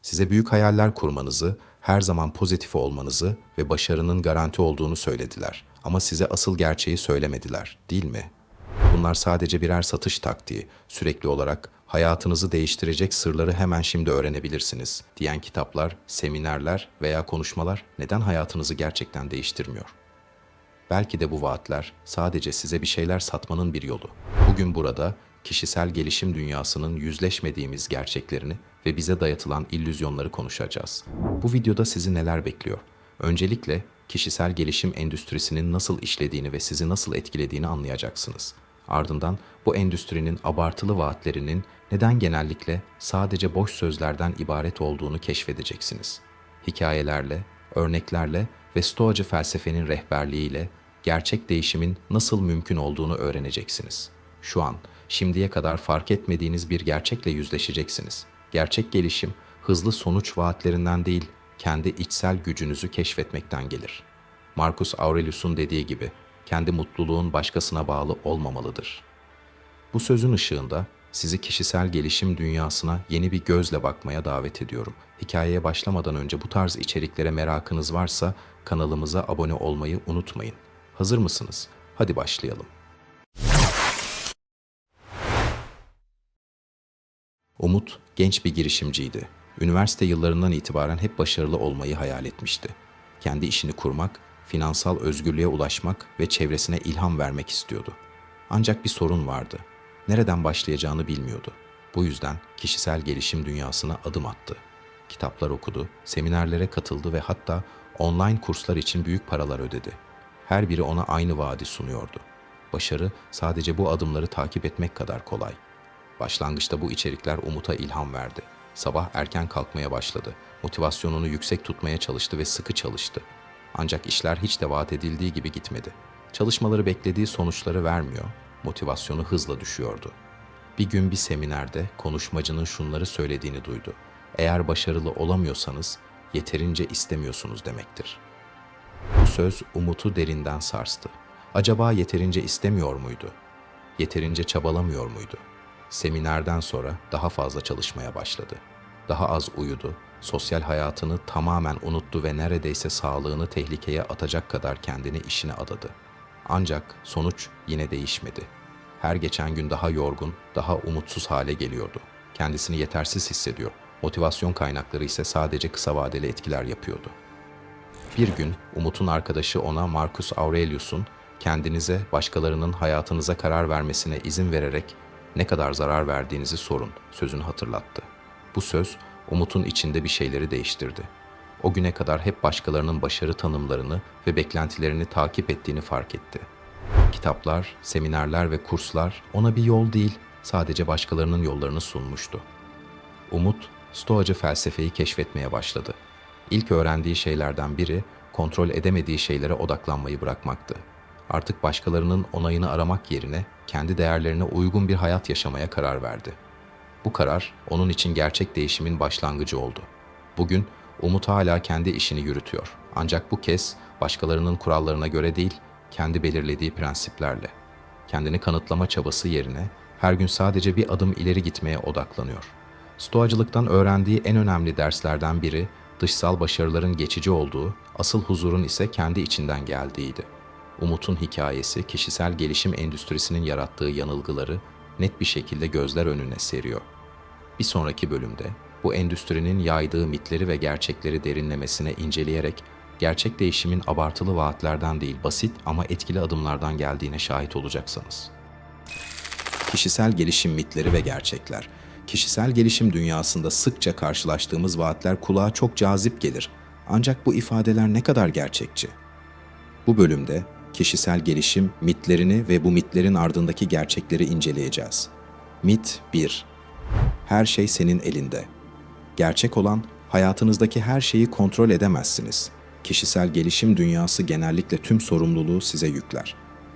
Size büyük hayaller kurmanızı, her zaman pozitif olmanızı ve başarının garanti olduğunu söylediler. Ama size asıl gerçeği söylemediler, değil mi? Bunlar sadece birer satış taktiği. Sürekli olarak hayatınızı değiştirecek sırları hemen şimdi öğrenebilirsiniz diyen kitaplar, seminerler veya konuşmalar neden hayatınızı gerçekten değiştirmiyor? Belki de bu vaatler sadece size bir şeyler satmanın bir yolu. Bugün burada kişisel gelişim dünyasının yüzleşmediğimiz gerçeklerini ve bize dayatılan illüzyonları konuşacağız. Bu videoda sizi neler bekliyor? Öncelikle kişisel gelişim endüstrisinin nasıl işlediğini ve sizi nasıl etkilediğini anlayacaksınız. Ardından bu endüstrinin abartılı vaatlerinin neden genellikle sadece boş sözlerden ibaret olduğunu keşfedeceksiniz. Hikayelerle, örneklerle ve Stoacı felsefenin rehberliğiyle gerçek değişimin nasıl mümkün olduğunu öğreneceksiniz. Şu an, şimdiye kadar fark etmediğiniz bir gerçekle yüzleşeceksiniz. Gerçek gelişim, hızlı sonuç vaatlerinden değil, kendi içsel gücünüzü keşfetmekten gelir. Marcus Aurelius'un dediği gibi, kendi mutluluğun başkasına bağlı olmamalıdır. Bu sözün ışığında sizi kişisel gelişim dünyasına yeni bir gözle bakmaya davet ediyorum. Hikayeye başlamadan önce bu tarz içeriklere merakınız varsa kanalımıza abone olmayı unutmayın. Hazır mısınız? Hadi başlayalım. Umut genç bir girişimciydi. Üniversite yıllarından itibaren hep başarılı olmayı hayal etmişti. Kendi işini kurmak, finansal özgürlüğe ulaşmak ve çevresine ilham vermek istiyordu. Ancak bir sorun vardı. Nereden başlayacağını bilmiyordu. Bu yüzden kişisel gelişim dünyasına adım attı. Kitaplar okudu, seminerlere katıldı ve hatta online kurslar için büyük paralar ödedi. Her biri ona aynı vaadi sunuyordu. Başarı sadece bu adımları takip etmek kadar kolay. Başlangıçta bu içerikler Umut'a ilham verdi. Sabah erken kalkmaya başladı. Motivasyonunu yüksek tutmaya çalıştı ve sıkı çalıştı. Ancak işler hiç de vaat edildiği gibi gitmedi. Çalışmaları beklediği sonuçları vermiyor, motivasyonu hızla düşüyordu. Bir gün bir seminerde konuşmacının şunları söylediğini duydu. Eğer başarılı olamıyorsanız yeterince istemiyorsunuz demektir. Bu söz Umut'u derinden sarstı. Acaba yeterince istemiyor muydu? Yeterince çabalamıyor muydu? Seminerden sonra daha fazla çalışmaya başladı. Daha az uyudu, sosyal hayatını tamamen unuttu ve neredeyse sağlığını tehlikeye atacak kadar kendini işine adadı. Ancak sonuç yine değişmedi. Her geçen gün daha yorgun, daha umutsuz hale geliyordu. Kendisini yetersiz hissediyor. Motivasyon kaynakları ise sadece kısa vadeli etkiler yapıyordu. Bir gün Umut'un arkadaşı ona Marcus Aurelius'un kendinize, başkalarının hayatınıza karar vermesine izin vererek ne kadar zarar verdiğinizi sorun sözünü hatırlattı. Bu söz Umut'un içinde bir şeyleri değiştirdi. O güne kadar hep başkalarının başarı tanımlarını ve beklentilerini takip ettiğini fark etti. Kitaplar, seminerler ve kurslar ona bir yol değil, sadece başkalarının yollarını sunmuştu. Umut, Stoacı felsefeyi keşfetmeye başladı. İlk öğrendiği şeylerden biri, kontrol edemediği şeylere odaklanmayı bırakmaktı. Artık başkalarının onayını aramak yerine kendi değerlerine uygun bir hayat yaşamaya karar verdi. Bu karar onun için gerçek değişimin başlangıcı oldu. Bugün Umut hala kendi işini yürütüyor. Ancak bu kez başkalarının kurallarına göre değil, kendi belirlediği prensiplerle. Kendini kanıtlama çabası yerine her gün sadece bir adım ileri gitmeye odaklanıyor. Stoacılıktan öğrendiği en önemli derslerden biri, dışsal başarıların geçici olduğu, asıl huzurun ise kendi içinden geldiğiydi. Umut'un hikayesi, kişisel gelişim endüstrisinin yarattığı yanılgıları net bir şekilde gözler önüne seriyor. Bir sonraki bölümde bu endüstrinin yaydığı mitleri ve gerçekleri derinlemesine inceleyerek gerçek değişimin abartılı vaatlerden değil basit ama etkili adımlardan geldiğine şahit olacaksınız. Kişisel gelişim mitleri ve gerçekler. Kişisel gelişim dünyasında sıkça karşılaştığımız vaatler kulağa çok cazip gelir. Ancak bu ifadeler ne kadar gerçekçi? Bu bölümde kişisel gelişim mitlerini ve bu mitlerin ardındaki gerçekleri inceleyeceğiz. Mit 1. Her şey senin elinde. Gerçek olan, hayatınızdaki her şeyi kontrol edemezsiniz. Kişisel gelişim dünyası genellikle tüm sorumluluğu size yükler.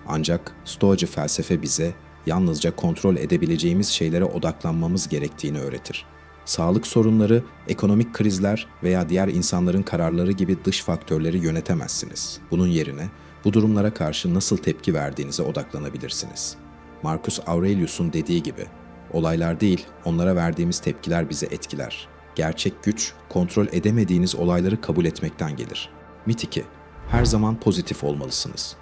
Ancak Stoacı felsefe bize yalnızca kontrol edebileceğimiz şeylere odaklanmamız gerektiğini öğretir. Sağlık sorunları, ekonomik krizler veya diğer insanların kararları gibi dış faktörleri yönetemezsiniz. Bunun yerine bu durumlara karşı nasıl tepki verdiğinize odaklanabilirsiniz. Marcus Aurelius'un dediği gibi, olaylar değil, onlara verdiğimiz tepkiler bizi etkiler. Gerçek güç, kontrol edemediğiniz olayları kabul etmekten gelir. Mit 2. Her zaman pozitif olmalısınız.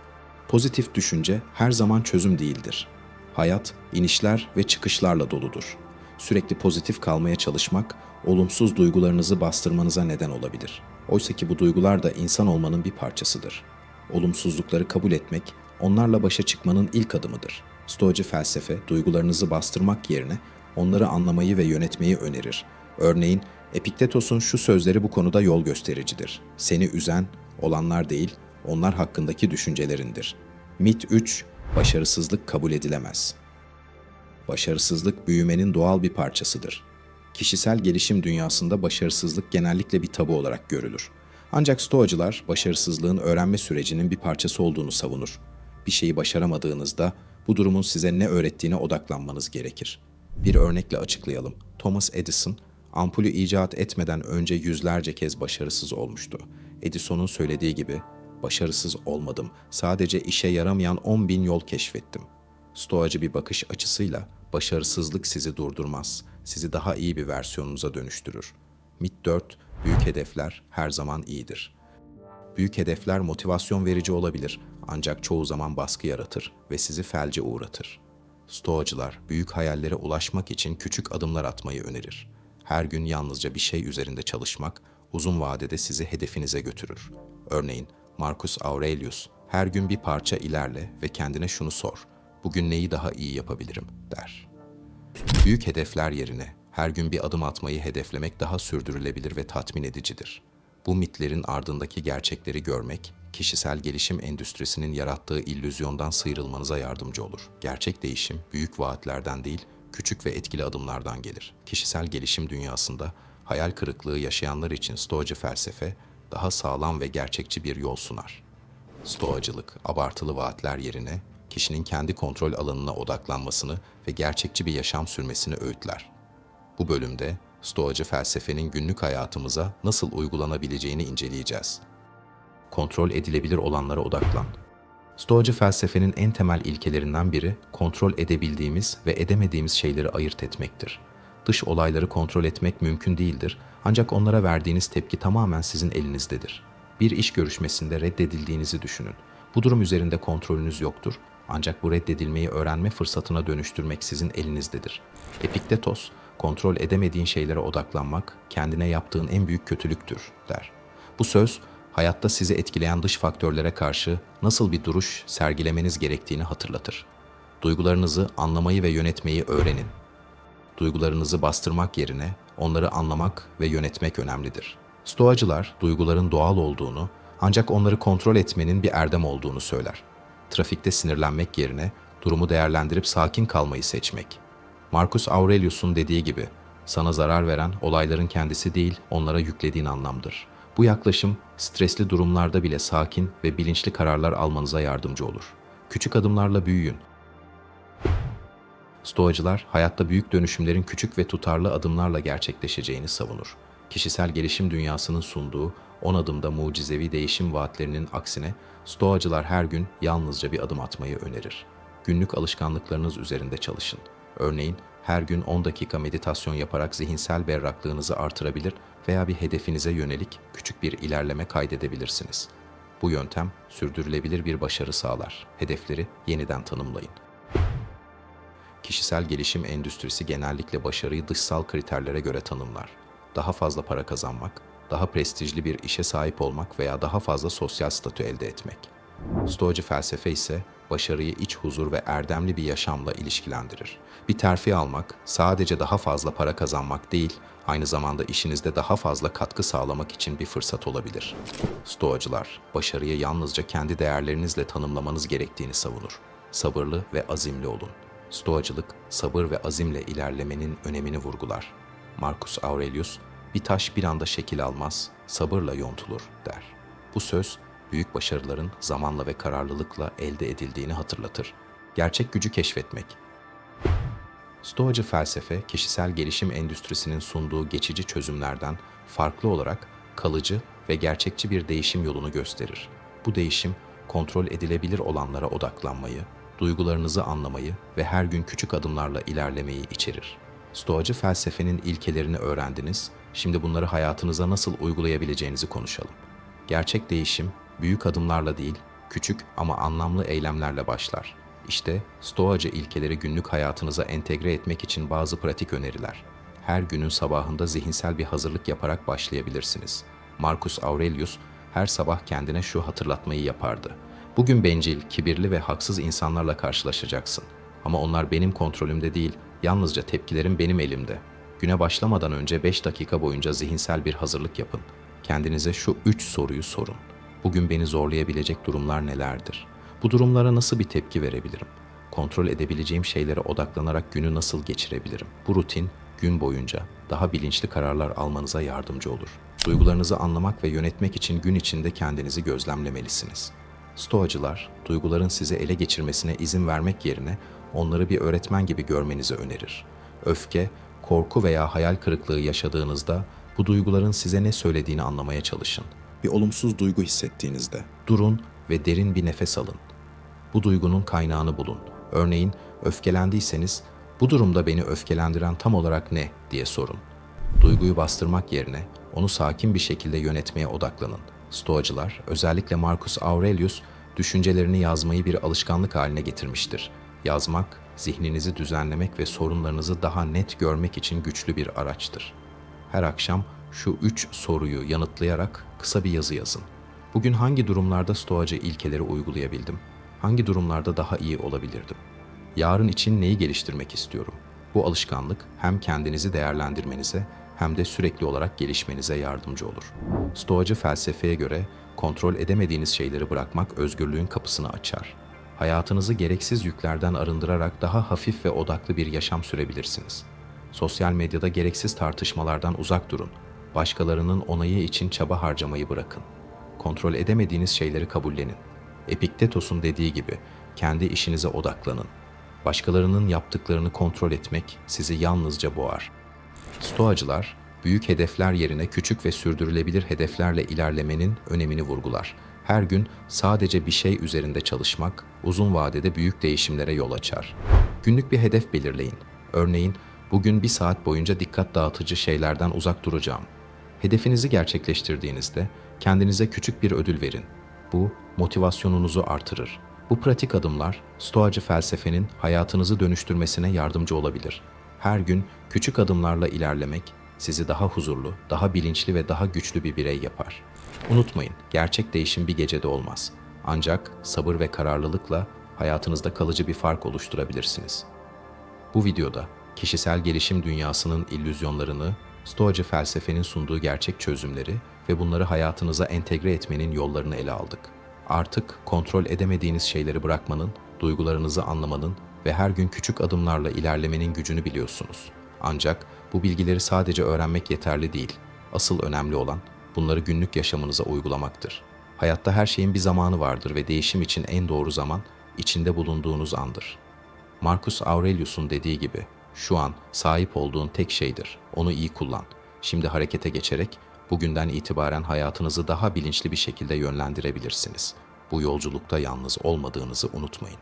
Pozitif düşünce her zaman çözüm değildir. Hayat, inişler ve çıkışlarla doludur. Sürekli pozitif kalmaya çalışmak, olumsuz duygularınızı bastırmanıza neden olabilir. Oysa ki bu duygular da insan olmanın bir parçasıdır. Olumsuzlukları kabul etmek, onlarla başa çıkmanın ilk adımıdır. Stoacı felsefe, duygularınızı bastırmak yerine onları anlamayı ve yönetmeyi önerir. Örneğin, Epiktetos'un şu sözleri bu konuda yol göstericidir. Seni üzen, olanlar değil, onlar hakkındaki düşüncelerindir. Mit 3. Başarısızlık kabul edilemez. Başarısızlık büyümenin doğal bir parçasıdır. Kişisel gelişim dünyasında başarısızlık genellikle bir tabu olarak görülür. Ancak Stoacılar başarısızlığın öğrenme sürecinin bir parçası olduğunu savunur. Bir şeyi başaramadığınızda bu durumun size ne öğrettiğine odaklanmanız gerekir. Bir örnekle açıklayalım. Thomas Edison, ampulü icat etmeden önce yüzlerce kez başarısız olmuştu. Edison'un söylediği gibi, başarısız olmadım, sadece işe yaramayan 10.000 yol keşfettim. Stoacı bir bakış açısıyla başarısızlık sizi durdurmaz, sizi daha iyi bir versiyonunuza dönüştürür. Mit 4. Büyük hedefler her zaman iyidir. Büyük hedefler motivasyon verici olabilir ancak çoğu zaman baskı yaratır ve sizi felce uğratır. Stoacılar büyük hayallere ulaşmak için küçük adımlar atmayı önerir. Her gün yalnızca bir şey üzerinde çalışmak uzun vadede sizi hedefinize götürür. Örneğin Marcus Aurelius, her gün bir parça ilerle ve kendine şunu sor: bugün neyi daha iyi yapabilirim, der. Büyük hedefler yerine her gün bir adım atmayı hedeflemek daha sürdürülebilir ve tatmin edicidir. Bu mitlerin ardındaki gerçekleri görmek, kişisel gelişim endüstrisinin yarattığı illüzyondan sıyrılmanıza yardımcı olur. Gerçek değişim büyük vaatlerden değil, küçük ve etkili adımlardan gelir. Kişisel gelişim dünyasında hayal kırıklığı yaşayanlar için Stoacı felsefe daha sağlam ve gerçekçi bir yol sunar. Stoacılık, abartılı vaatler yerine kişinin kendi kontrol alanına odaklanmasını ve gerçekçi bir yaşam sürmesini öğütler. Bu bölümde Stoacı felsefenin günlük hayatımıza nasıl uygulanabileceğini inceleyeceğiz. Kontrol edilebilir olanlara odaklan. Stoacı felsefenin en temel ilkelerinden biri, kontrol edebildiğimiz ve edemediğimiz şeyleri ayırt etmektir. Dış olayları kontrol etmek mümkün değildir, ancak onlara verdiğiniz tepki tamamen sizin elinizdedir. Bir iş görüşmesinde reddedildiğinizi düşünün. Bu durum üzerinde kontrolünüz yoktur, ancak bu reddedilmeyi öğrenme fırsatına dönüştürmek sizin elinizdedir. Epiktetos, kontrol edemediğin şeylere odaklanmak, kendine yaptığın en büyük kötülüktür, der. Bu söz, hayatta sizi etkileyen dış faktörlere karşı nasıl bir duruş sergilemeniz gerektiğini hatırlatır. Duygularınızı anlamayı ve yönetmeyi öğrenin. Duygularınızı bastırmak yerine onları anlamak ve yönetmek önemlidir. Stoacılar, duyguların doğal olduğunu, ancak onları kontrol etmenin bir erdem olduğunu söyler. Trafikte sinirlenmek yerine durumu değerlendirip sakin kalmayı seçmek. Marcus Aurelius'un dediği gibi, sana zarar veren olayların kendisi değil, onlara yüklediğin anlamdır. Bu yaklaşım, stresli durumlarda bile sakin ve bilinçli kararlar almanıza yardımcı olur. Küçük adımlarla büyüyün. Stoacılar, hayatta büyük dönüşümlerin küçük ve tutarlı adımlarla gerçekleşeceğini savunur. Kişisel gelişim dünyasının sunduğu 10 adımda mucizevi değişim vaatlerinin aksine, Stoacılar her gün yalnızca bir adım atmayı önerir. Günlük alışkanlıklarınız üzerinde çalışın. Örneğin, her gün 10 dakika meditasyon yaparak zihinsel berraklığınızı artırabilir veya bir hedefinize yönelik küçük bir ilerleme kaydedebilirsiniz. Bu yöntem, sürdürülebilir bir başarı sağlar. Hedefleri yeniden tanımlayın. Kişisel gelişim endüstrisi genellikle başarıyı dışsal kriterlere göre tanımlar. Daha fazla para kazanmak, daha prestijli bir işe sahip olmak veya daha fazla sosyal statü elde etmek. Stoacı felsefe ise başarıyı iç huzur ve erdemli bir yaşamla ilişkilendirir. Bir terfi almak sadece daha fazla para kazanmak değil, aynı zamanda işinizde daha fazla katkı sağlamak için bir fırsat olabilir. Stoacılar, başarıyı yalnızca kendi değerlerinizle tanımlamanız gerektiğini savunur. Sabırlı ve azimli olun. Stoacılık, sabır ve azimle ilerlemenin önemini vurgular. Marcus Aurelius, bir taş bir anda şekil almaz, sabırla yontulur, der. Bu söz, büyük başarıların zamanla ve kararlılıkla elde edildiğini hatırlatır. Gerçek gücü keşfetmek. Stoacı felsefe, kişisel gelişim endüstrisinin sunduğu geçici çözümlerden farklı olarak kalıcı ve gerçekçi bir değişim yolunu gösterir. Bu değişim, kontrol edilebilir olanlara odaklanmayı, duygularınızı anlamayı ve her gün küçük adımlarla ilerlemeyi içerir. Stoacı felsefenin ilkelerini öğrendiniz. Şimdi bunları hayatınıza nasıl uygulayabileceğinizi konuşalım. Gerçek değişim büyük adımlarla değil, küçük ama anlamlı eylemlerle başlar. İşte Stoacı ilkeleri günlük hayatınıza entegre etmek için bazı pratik öneriler. Her günün sabahında zihinsel bir hazırlık yaparak başlayabilirsiniz. Marcus Aurelius her sabah kendine şu hatırlatmayı yapardı. Bugün bencil, kibirli ve haksız insanlarla karşılaşacaksın. Ama onlar benim kontrolümde değil, yalnızca tepkilerim benim elimde. Güne başlamadan önce 5 dakika boyunca zihinsel bir hazırlık yapın. Kendinize şu 3 soruyu sorun. Bugün beni zorlayabilecek durumlar nelerdir? Bu durumlara nasıl bir tepki verebilirim? Kontrol edebileceğim şeylere odaklanarak günü nasıl geçirebilirim? Bu rutin gün boyunca daha bilinçli kararlar almanıza yardımcı olur. Duygularınızı anlamak ve yönetmek için gün içinde kendinizi gözlemlemelisiniz. Stoacılar, duyguların sizi ele geçirmesine izin vermek yerine onları bir öğretmen gibi görmenizi önerir. Öfke, korku veya hayal kırıklığı yaşadığınızda bu duyguların size ne söylediğini anlamaya çalışın. Bir olumsuz duygu hissettiğinizde durun ve derin bir nefes alın. Bu duygunun kaynağını bulun. Örneğin öfkelendiyseniz, bu durumda beni öfkelendiren tam olarak ne diye sorun. Duyguyu bastırmak yerine onu sakin bir şekilde yönetmeye odaklanın. Stoacılar, özellikle Marcus Aurelius, düşüncelerini yazmayı bir alışkanlık haline getirmiştir. Yazmak, zihninizi düzenlemek ve sorunlarınızı daha net görmek için güçlü bir araçtır. Her akşam şu 3 soruyu yanıtlayarak kısa bir yazı yazın. Bugün hangi durumlarda Stoacı ilkeleri uygulayabildim? Hangi durumlarda daha iyi olabilirdim? Yarın için neyi geliştirmek istiyorum? Bu alışkanlık hem kendinizi değerlendirmenize hem de sürekli olarak gelişmenize yardımcı olur. Stoacı felsefeye göre kontrol edemediğiniz şeyleri bırakmak özgürlüğün kapısını açar. Hayatınızı gereksiz yüklerden arındırarak daha hafif ve odaklı bir yaşam sürebilirsiniz. Sosyal medyada gereksiz tartışmalardan uzak durun. Başkalarının onayı için çaba harcamayı bırakın. Kontrol edemediğiniz şeyleri kabullenin. Epiktetos'un dediği gibi kendi işinize odaklanın. Başkalarının yaptıklarını kontrol etmek sizi yalnızca boğar. Stoacılar, büyük hedefler yerine küçük ve sürdürülebilir hedeflerle ilerlemenin önemini vurgular. Her gün sadece bir şey üzerinde çalışmak, uzun vadede büyük değişimlere yol açar. Günlük bir hedef belirleyin. Örneğin, bugün 1 saat boyunca dikkat dağıtıcı şeylerden uzak duracağım. Hedefinizi gerçekleştirdiğinizde kendinize küçük bir ödül verin. Bu, motivasyonunuzu artırır. Bu pratik adımlar, Stoacı felsefenin hayatınızı dönüştürmesine yardımcı olabilir. Her gün küçük adımlarla ilerlemek sizi daha huzurlu, daha bilinçli ve daha güçlü bir birey yapar. Unutmayın, gerçek değişim bir gecede olmaz. Ancak sabır ve kararlılıkla hayatınızda kalıcı bir fark oluşturabilirsiniz. Bu videoda kişisel gelişim dünyasının illüzyonlarını, Stoacı felsefenin sunduğu gerçek çözümleri ve bunları hayatınıza entegre etmenin yollarını ele aldık. Artık kontrol edemediğiniz şeyleri bırakmanın, duygularınızı anlamanın ve her gün küçük adımlarla ilerlemenin gücünü biliyorsunuz. Ancak bu bilgileri sadece öğrenmek yeterli değil. Asıl önemli olan bunları günlük yaşamınıza uygulamaktır. Hayatta her şeyin bir zamanı vardır ve değişim için en doğru zaman içinde bulunduğunuz andır. Marcus Aurelius'un dediği gibi, şu an sahip olduğun tek şeydir. Onu iyi kullan. Şimdi harekete geçerek bugünden itibaren hayatınızı daha bilinçli bir şekilde yönlendirebilirsiniz. Bu yolculukta yalnız olmadığınızı unutmayın.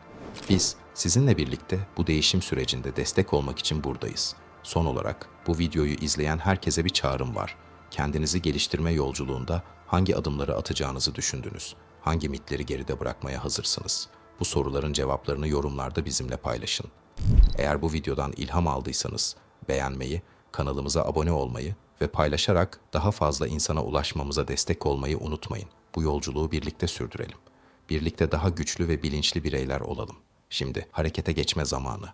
Biz sizinle birlikte bu değişim sürecinde destek olmak için buradayız. Son olarak bu videoyu izleyen herkese bir çağrım var. Kendinizi geliştirme yolculuğunda hangi adımları atacağınızı düşündünüz? Hangi mitleri geride bırakmaya hazırsınız? Bu soruların cevaplarını yorumlarda bizimle paylaşın. Eğer bu videodan ilham aldıysanız beğenmeyi, kanalımıza abone olmayı ve paylaşarak daha fazla insana ulaşmamıza destek olmayı unutmayın. Bu yolculuğu birlikte sürdürelim. Birlikte daha güçlü ve bilinçli bireyler olalım. Şimdi harekete geçme zamanı.